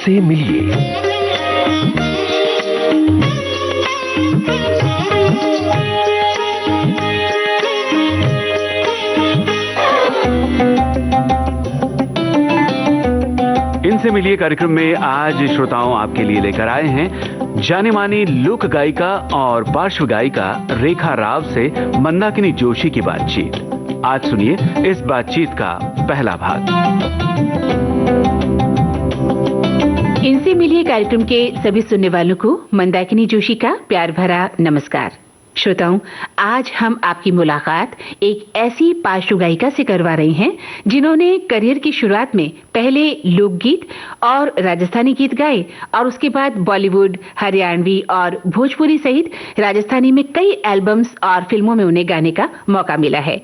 इनसे मिलिए। इनसे मिलिए कार्यक्रम में आज श्रोताओं आपके लिए लेकर आए हैं जाने मानी लोक गायिका और पार्श्व गायिका रेखा राव से मंदाकिनी जोशी की बातचीत। आज सुनिए इस बातचीत का पहला भाग। इनसे मिलिए कार्यक्रम के सभी सुनने वालों को मंदाकिनी जोशी का प्यार भरा नमस्कार। श्रोताओं, आज हम आपकी मुलाकात एक ऐसी पार्श्व गायिका से करवा रहे हैं जिन्होंने करियर की शुरुआत में पहले लोकगीत और राजस्थानी गीत गाए और उसके बाद बॉलीवुड, हरियाणवी और भोजपुरी सहित राजस्थानी में कई एल्बम्स और फिल्मों में उन्हें गाने का मौका मिला है।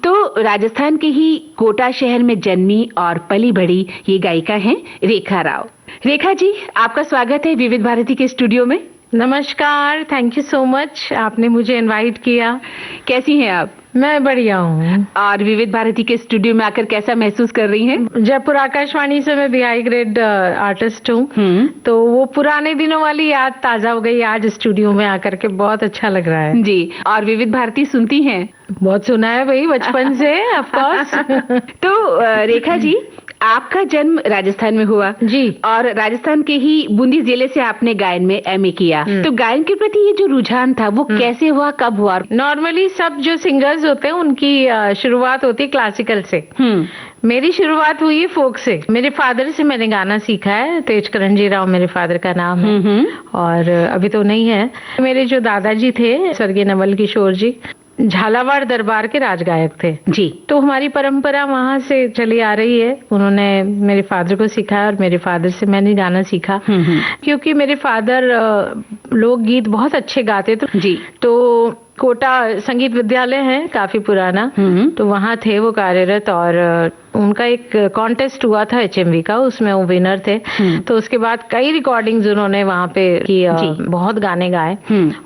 तो राजस्थान के ही कोटा शहर में जन्मी और पली बढ़ी ये गायिका हैं रेखा राव। रेखा जी, आपका स्वागत है विविध भारती के स्टूडियो में। नमस्कार, थैंक यू सो मच, आपने मुझे इनवाइट किया। कैसी हैं आप? मैं बढ़िया हूँ। और विविध भारती के स्टूडियो में आकर कैसा महसूस कर रही हैं? जयपुर आकाशवाणी से मैं BI ग्रेड आर्टिस्ट हूँ, तो वो पुराने दिनों वाली याद ताजा हो गई आज स्टूडियो में आकर के। बहुत अच्छा लग रहा है जी। और विविध भारती सुनती हैं? बहुत सुना है भाई, बचपन से ऑफ कोर्स। तो रेखा जी, आपका जन्म राजस्थान में हुआ जी, और राजस्थान के ही बूंदी जिले से आपने गायन में MA किया। तो गायन के प्रति ये जो रुझान था वो कैसे हुआ, कब हुआ? नॉर्मली सब जो सिंगर्स होते हैं उनकी शुरुआत होती है क्लासिकल से। मेरी शुरुआत हुई है फोक से। मेरे फादर से मैंने गाना सीखा है। तेजकरणजी राव मेरे फादर का नाम है और अभी तो नहीं है। मेरे जो दादाजी थे स्वर्गीय नवल किशोर जी, झालावाड़ दरबार के राजगायक थे जी। तो हमारी परंपरा वहाँ से चली आ रही है। उन्होंने मेरे फादर को सिखाया और मेरे फादर से मैंने गाना सीखा। क्योंकि मेरे फादर लोकगीत बहुत अच्छे गाते थे जी। तो कोटा संगीत विद्यालय है काफी पुराना, तो वहाँ थे वो कार्यरत और उनका एक कॉन्टेस्ट हुआ था HMV का, उसमें वो विनर थे। तो उसके बाद कई रिकॉर्डिंग्स उन्होंने वहाँ पे की, बहुत गाने गाए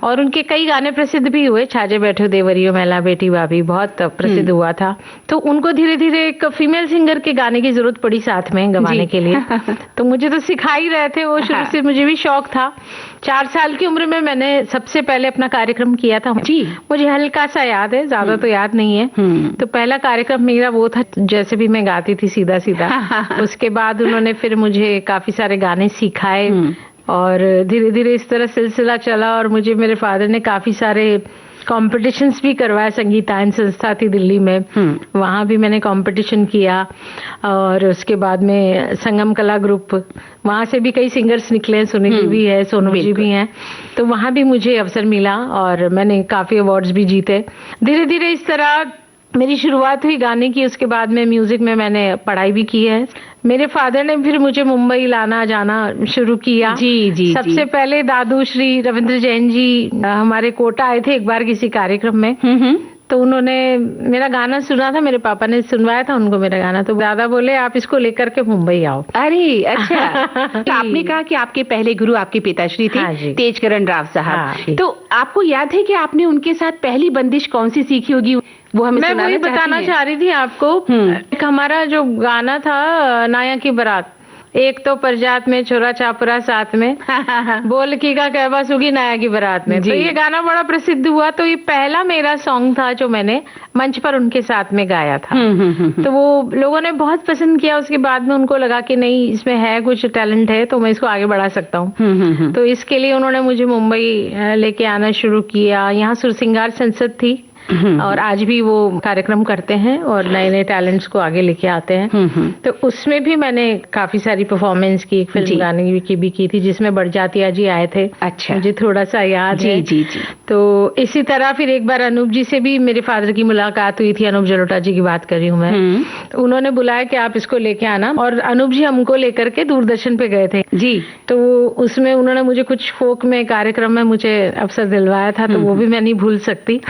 और उनके कई गाने प्रसिद्ध भी हुए। छाजे बैठो देवरियो मैला बेटी बाबी बहुत प्रसिद्ध हुआ था। तो उनको धीरे धीरे एक फीमेल सिंगर के गाने की जरूरत पड़ी साथ में गवाने के लिए। तो मुझे तो सिखा ही रहे थे वो शुरू से, मुझे भी शौक था। 4 साल की उम्र में मैंने सबसे पहले अपना कार्यक्रम किया था जी। मुझे हल्का सा याद है, ज्यादा तो याद नहीं है। तो पहला कार्यक्रम मेरा वो था, जैसे भी मैं गाती थी सीधा सीधा। उसके बाद उन्होंने फिर मुझे काफी सारे गाने सिखाए और धीरे धीरे इस तरह सिलसिला चला और मुझे मेरे फादर ने काफी सारे कॉम्पिटिशन्स भी करवाया। संगीतायन संस्था थी दिल्ली में, वहाँ भी मैंने कंपटीशन किया और उसके बाद में संगम कला ग्रुप, वहाँ से भी कई सिंगर्स निकले। सुनील भी है, सोनू जी भी हैं, तो वहाँ भी मुझे अवसर मिला और मैंने काफी अवार्ड्स भी जीते। धीरे धीरे इस तरह मेरी शुरुआत हुई गाने की। उसके बाद में म्यूजिक में मैंने पढ़ाई भी की है। मेरे फादर ने फिर मुझे मुंबई लाना जाना शुरू किया। जी। सबसे पहले दादू श्री रविंद्र जैन जी हमारे कोटा आए थे एक बार किसी कार्यक्रम में। तो उन्होंने मेरा गाना सुना था, मेरे पापा ने सुनवाया था उनको मेरा गाना। तो दादा बोले आप इसको लेकर के मुंबई आओ। अरे अच्छा। तो आपने कहा कि आपके पहले गुरु आपके पिताश्री थे तेजकरण राव साहब। तो आपको याद है कि आपने उनके साथ पहली बंदिश कौन सी सीखी होगी? वो हमें मैं वही बताना चाह रही थी आपको। एक हमारा जो गाना था नाया की बारात, एक तो परजात में छोरा चापरा साथ में बोल की का कहवा सुगी नाया की बारात में। तो ये गाना बड़ा प्रसिद्ध हुआ। तो ये पहला मेरा सॉन्ग था जो मैंने मंच पर उनके साथ में गाया था। तो वो लोगों ने बहुत पसंद किया। उसके बाद में उनको लगा कि नहीं, इसमें है कुछ टैलेंट है तो मैं इसको आगे बढ़ा सकता हूँ। तो इसके लिए उन्होंने मुझे मुंबई लेके आना शुरू किया। यहाँ सुरसिंगार संसद थी और आज भी वो कार्यक्रम करते हैं और नए नए टैलेंट्स को आगे लेके आते हैं। तो उसमें भी मैंने काफी सारी परफॉर्मेंस की। एक फिल्म गाने की भी की थी जिसमें बड़जातिया जी आए थे। अच्छा, मुझे थोड़ा सा याद है। जी। तो इसी तरह फिर एक बार अनूप जी से भी मेरे फादर की मुलाकात हुई थी। अनूप जलोटा जी की बात कर रही हूँ मैं। तो उन्होंने बुलाया कि आप इसको लेके आना और अनूप जी हमको लेकर के दूरदर्शन पे गए थे जी। तो उसमें उन्होंने मुझे कुछ फोक में कार्यक्रम में मुझे अवसर दिलवाया था, तो वो भी मैं नहीं भूल सकती।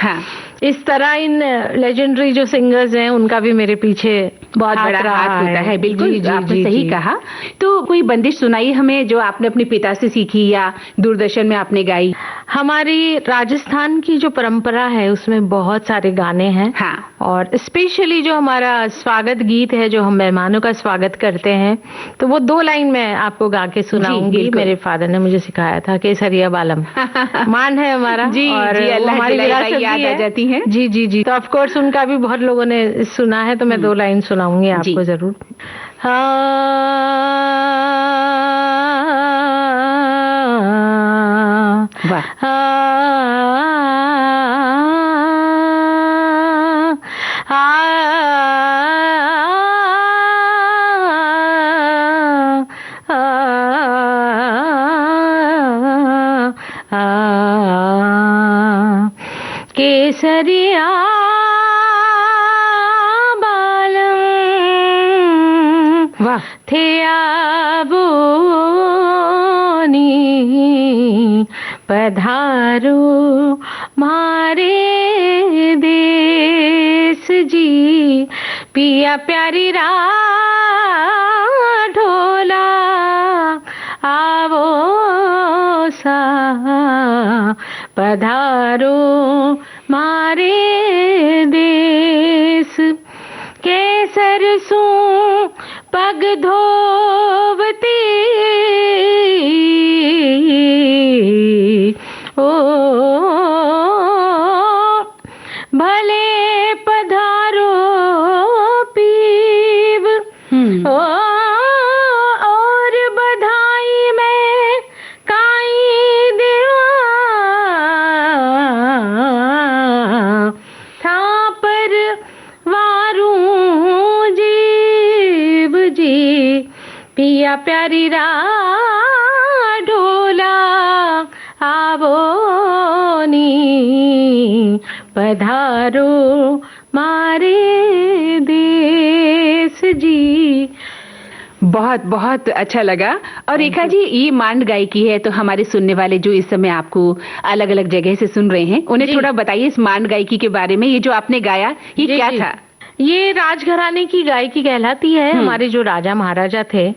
इस तरह इन लेजेंडरी जो सिंगर्स हैं उनका भी मेरे पीछे बहुत बड़ा हाथ होता है। बिल्कुल, आपने सही कहा। तो कोई बंदिश सुनाई हमें जो आपने अपने पिता से सीखी या दूरदर्शन में आपने गाई। हमारी राजस्थान की जो परंपरा है उसमें बहुत सारे गाने हैं। हाँ। और स्पेशली जो हमारा स्वागत गीत है, जो हम मेहमानों का स्वागत करते हैं, तो वो 2 लाइन मैं आपको गा के सुनाऊंगी। मेरे फादर ने मुझे सिखाया था, केसरिया बालम मान है हमारा। जी, और जी, हमारी विरासत याद आ जाती है। जी जी जी। तो ऑफ कोर्स उनका भी बहुत लोगों ने सुना है, तो मैं 2 लाइन सुनाऊंगी आपको जरूर। केसरिया बालम थे आबोनी पधारो मारे देश जी, पिया प्यारी ढोला आवो सा, पधारो मारे देश, केसर सू पग धोवती ओ भले पधारो पीव ओ और बधाई में काई देवा था पर वारू जीव जी, पिया प्यारी ढोला आवोनी पधारो मारे देश जी। बहुत बहुत अच्छा लगा। और रेखा जी, ये मांड गायकी है, तो हमारे सुनने वाले जो इस समय आपको अलग अलग जगह से सुन रहे हैं, उन्हें थोड़ा बताइए इस मांड गायकी के बारे में। ये जो आपने गाया, ये क्या था? ये राजघराने की गायकी कहलाती है। हमारे जो राजा महाराजा थे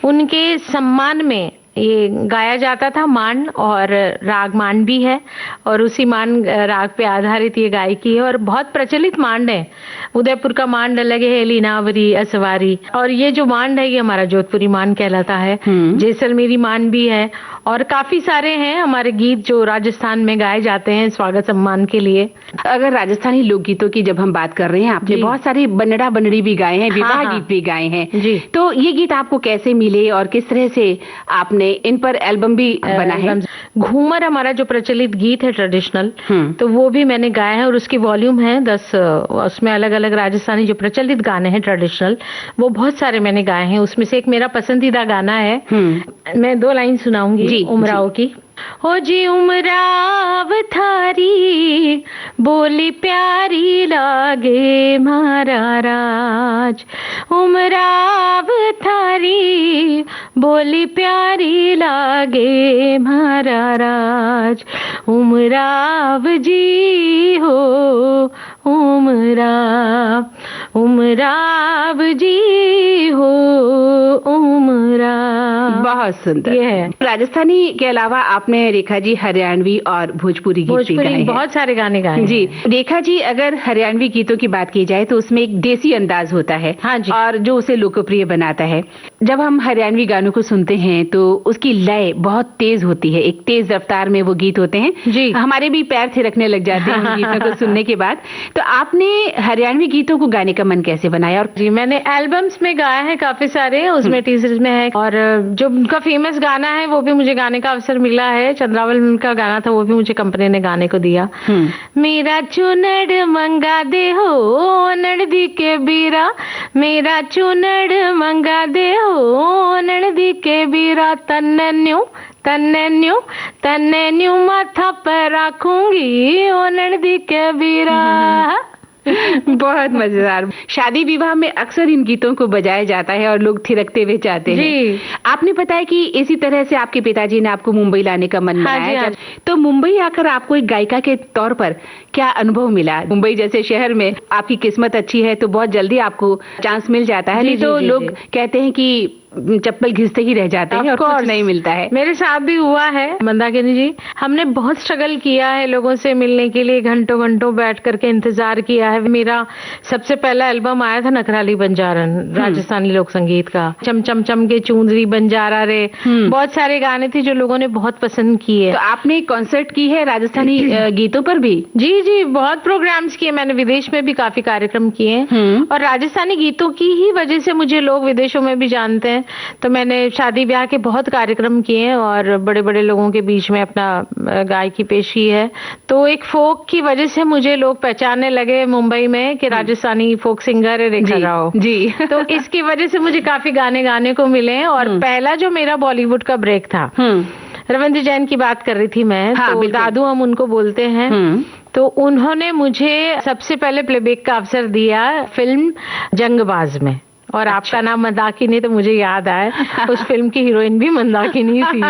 उनके सम्मान में ये गाया जाता था मांड, और राग मांड भी है, और उसी मांड राग पे आधारित ये गायकी है और बहुत प्रचलित मांड है। उदयपुर का मांड अलग है, लीनावरी, असवारी, और ये जो मांड है ये हमारा जोधपुरी मांड कहलाता है। जैसलमेरी मांड भी है, और काफी सारे हैं हमारे गीत जो राजस्थान में गाए जाते हैं स्वागत सम्मान के लिए। अगर राजस्थानी लोकगीतों की जब हम बात कर रहे हैं, आपने बहुत सारे बन्नड़ा बन्नड़ी भी गाए हैं, विवाह गीत भी गाए हैं जी। तो ये गीत आपको कैसे मिले और किस तरह से आपने इन पर एल्बम भी बना है? घूमर हमारा जो प्रचलित गीत है ट्रेडिशनल, तो वो भी मैंने गाया है, और उसकी वॉल्यूम है 10। उसमें अलग अलग राजस्थानी जो प्रचलित गाने हैं ट्रेडिशनल, वो बहुत सारे मैंने गाए हैं। उसमें से एक मेरा पसंदीदा गाना है, मैं 2 लाइन सुनाऊंगी उमराव की। हो जी उमराव थारी बोली प्यारी लागे मारा राज, उमराव थारी बोली प्यारी लागे मारा राज, उमराव जी हो उमराव, उमराव जी हो उमराव। बहुत सुंदर। ये है राजस्थानी के अलावा आपने रेखा जी हरियाणवी और भोजपुरी गीत भी गाए हैं। बहुत सारे गाने गाए जी। रेखा जी, अगर हरियाणवी गीतों की बात की जाए तो उसमें एक देसी अंदाज होता है। हाँ जी। और जो उसे लोकप्रिय बनाता है। जब हम हरियाणवी गानों को सुनते हैं तो उसकी लय बहुत तेज होती है, एक तेज रफ्तार में वो गीत होते हैं जी। हमारे भी पैर थिरकने लग जाते हैं उन गीतों को सुनने के बाद। तो आपने हरियाणवी गीतों को गाने का मन कैसे बनाया? और जी, मैंने एल्बम्स में गाया है काफी सारे, उसमें टीजर्स में है, और जो उनका फेमस गाना है वो भी मुझे गाने का अवसर मिला है। चंद्रावल का गाना था, वो भी मुझे कंपनी ने गाने को दिया। मेरा चुनड़ मंगा दे हो नड़दी के बीरा, मेरा चुनड़ मंगा दे हो नड़दी के बीरा, तन्न्यू तन्न्यू तन्न्यू माथा पर रखूंगी ओ नड़दी के बीरा। बहुत मजेदार। शादी विवाह में अक्सर इन गीतों को बजाया जाता है और लोग थिरकते हुए जाते हैं। जी। आपने बताया कि इसी तरह से आपके पिताजी ने आपको मुंबई लाने का मन बनाया। हाँ। तो मुंबई आकर आपको एक गायिका के तौर पर क्या अनुभव मिला? मुंबई जैसे शहर में आपकी किस्मत अच्छी है तो बहुत जल्दी आपको चांस मिल जाता है, नहीं तो लोग कहते हैं कि चप्पल घिसते ही रह जाते हैं और कुछ नहीं मिलता है। मेरे साथ भी हुआ है मंदाकिनी जी। हमने बहुत स्ट्रगल किया है लोगों से मिलने के लिए, घंटों घंटों बैठ करके इंतजार किया है। मेरा सबसे पहला एल्बम आया था नखराली बंजारन, राजस्थानी लोक संगीत का। चम चम चम के चूंदरी बंजारा रे, बहुत सारे गाने थे जो लोगों ने बहुत पसंद किए। तो आपने कॉन्सर्ट की है राजस्थानी गीतों पर भी? जी जी, बहुत प्रोग्राम्स किए मैंने, विदेश में भी काफी कार्यक्रम किए और राजस्थानी गीतों की ही वजह से मुझे लोग विदेशों में भी जानते हैं। तो मैंने शादी ब्याह के बहुत कार्यक्रम किए और बड़े बड़े लोगों के बीच में अपना गायकी पेश की है। तो एक फोक की वजह से मुझे लोग पहचानने लगे मुंबई में कि राजस्थानी फोक सिंगर है रेखा राव जी। तो इसकी वजह से मुझे काफी गाने गाने को मिले। और पहला जो मेरा बॉलीवुड का ब्रेक था, रविंद्र जैन की बात कर रही थी मैं। हाँ, तो दादू हम उनको बोलते हैं। तो उन्होंने मुझे सबसे पहले प्लेबैक का अवसर दिया फिल्म जंगबाज में। और आपका नाम मंदाकिनी तो मुझे याद आया, उस फिल्म की हीरोइन भी मंदाकिनी थी।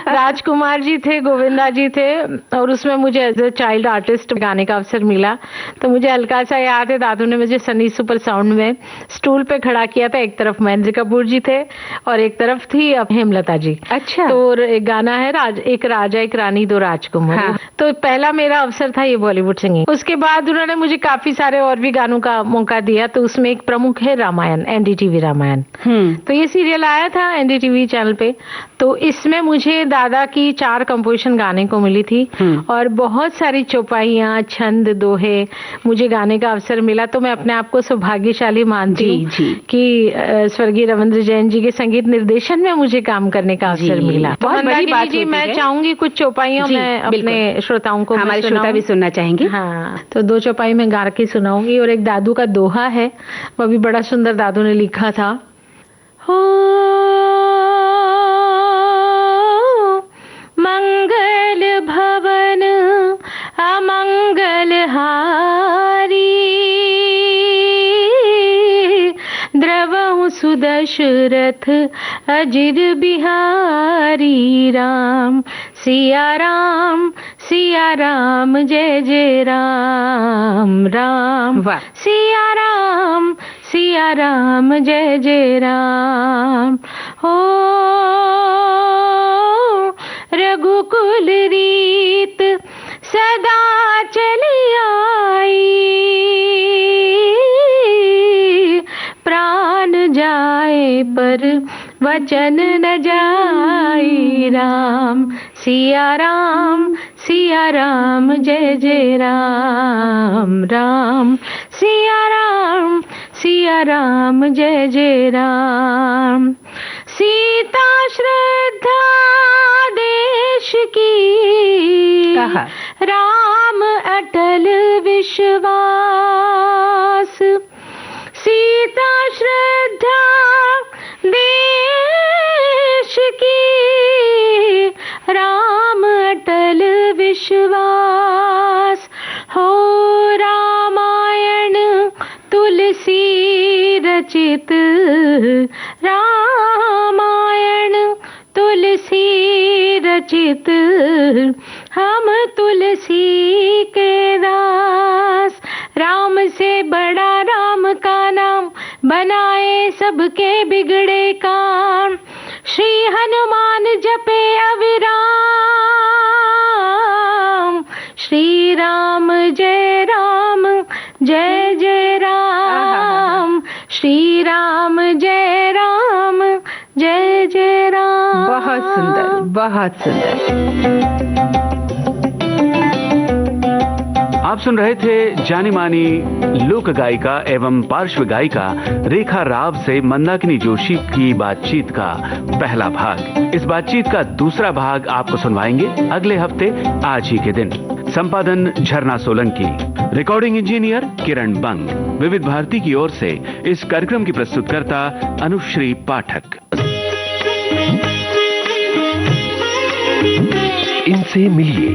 राजकुमार जी थे, गोविंदा जी थे और उसमें मुझे एज ए चाइल्ड आर्टिस्ट गाने का अवसर मिला। तो मुझे हल्का सा याद है, दादू ने मुझे सनी सुपर साउंड में स्टूल पे खड़ा किया था। एक तरफ महेंद्र कपूर जी थे और एक तरफ थी हेमलता जी। अच्छा। तो एक गाना है एक राजा एक रानी दो राजकुमार। हाँ। तो पहला मेरा अवसर था ये बॉलीवुड सिंगिंग। उसके बाद उन्होंने मुझे काफी सारे और भी गानों का मौका दिया। तो उसमें एक प्रमुख है रामायण, एनडीटीवी रामायण। तो ये सीरियल आया था एनडीटीवी चैनल पे। तो इसमें मुझे दादा की 4 कंपोजिशन गाने को मिली थी और बहुत सारी चौपाइयां, छंद, दोहे मुझे गाने का अवसर मिला। तो मैं अपने आप को सौभाग्यशाली मानती हूँ कि स्वर्गीय रविंद्र जैन जी के संगीत निर्देशन में मुझे काम करने का अवसर मिला। बहुत बड़ी बात जी। मैं चाहूंगी कुछ चौपाइयों में अपने श्रोताओं को, हमारे श्रोता भी सुनना चाहेंगे। हाँ, तो 2 चौपाई में गा के सुनाऊंगी। और एक दादू का दोहा है, वो भी बड़ा सुंदर दादू ने लिखा था। हो मंगल भवन अमंगल हारी, द्रवहु सुदशरथ अजिर बिहारी। राम सिया राम जय जय राम। राम सिया राम जय जय राम। हो रघुकुल रीत सदा चली आई, प्राण जाए पर वचन न जाई। राम सिया राम जय जय राम। राम सिया राम जय जय राम। सीता श्रद्धा देश की, राम अटल विश्वास। सीता श्रद्धा देश की, राम अटल विश्वास। हो रामायण तुलसी रचित, रामायण तुलसी रचित। हम तुलसी के दास, राम से बड़ा राम का नाम, बनाए सबके बिगड़े काम। श्री हनुमान जपे अविराम, श्री राम जय जय राम। श्री राम जय जय राम। बहुत सुंदर, बहुत सुंदर। आप सुन रहे थे जानी मानी लोक गायिका एवं पार्श्व गायिका रेखा राव से मंदाकिनी जोशी की बातचीत का पहला भाग। इस बातचीत का दूसरा भाग आपको सुनवाएंगे अगले हफ्ते आज ही के दिन। संपादन झरना सोलंकी, रिकॉर्डिंग इंजीनियर किरण बंग। विविध भारती की ओर से इस कार्यक्रम की प्रस्तुतकर्ता अनुश्री पाठक। इनसे मिलिए